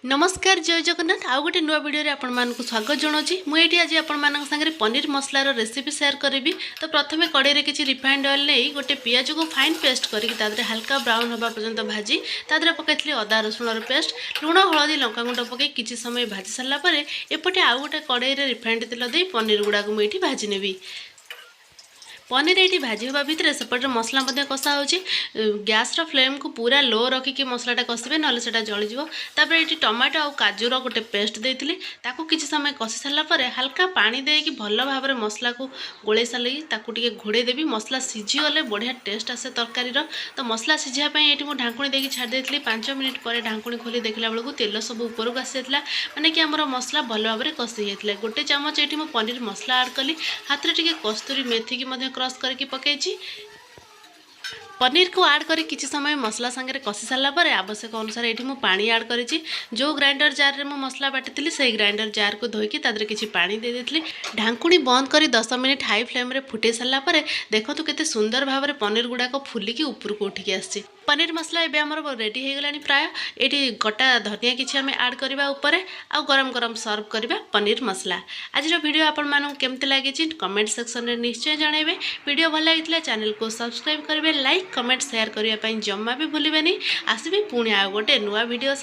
नमस्कार जय जगन्नाथ आउ गोटे नुआ वीडियो आपण मानक स्वागत जनावि मुझे आज आपण सागर पनीर मसलार रेसिपी शेयर करी। तो प्रथम कड़े किसी रिफाइंड ऑयल नहीं गोटे पियाज को फाइन पेस्ट करके हल्का ब्राउन होगा पर्यंत भाजी तादरे पकई अदा रसुण पेस्ट लुण हलदी लंकागुंड पकई किसी समय भाजी सारापर एपटे आउ गोटे कड़े रिफाइंड तेल दे पनीर गुड़ाक मुझे भाजी नेबी। पनीर ये भाजी हाँ भितर सेपटे मसला कषा हो गैस फ्लेम को पूरा लो रखिकी मसलाटा कषे ना से जलीजर ये टमाटो और काजूर गोटे पेस्ट देती किसी समय कषि सारापर हल्का पानी देकी भल भाव में मसला को गोले सारे घोड़े देवी मसला सीझीगले बढ़िया टेस्ट आसे तरकारीर। तो मसला सीझापी ये मुझे ढाकुणी देकी छाड़ी 5 मिनट पर ढाकुणी खोली देखला बेलू तेल सब उपरक आसी जाता माने कि आमर मसला भल भाव में कषि जाता। गोटे चामच ये मुझे पनीर मसला आड कली हाथ में कस्तूरी मेथी की क्रश करके पकई पनीर को ऐड करी किसी समय मसला सांगे कषि सारापर आवश्यक अनुसार ये मुझे पानी ऐड करी जो ग्राइंडर जार में मसला बाटी से ग्राइंडर जार को धोईकी तादरे किसी पानी दे देती ढाकुणी बंद कर 10 मिनट हाई फ्लेम रे फुटे सारापर देखो केते सुंदर भाव में पनीर गुड़ाक फुलिकी उपरक उठिकी आसी। पनीर मसला एबे हमर रेडी हो गलानी प्राय ये कटा धनिया किसी आम ऐड करवा ऊपर आ गरम गरम सर्व करवा पनीर मसला। आज वीडियो आपण मानक केमती लगी कमेंट सेक्शन में निश्चय जनइबे। वीडियो भल लगी चैनल को सब्सक्राइब करेंगे लाइक कमेंट शेयर करने जमा भी भूलें। आसबि पुणी आ गोटे नुआ वीडियो।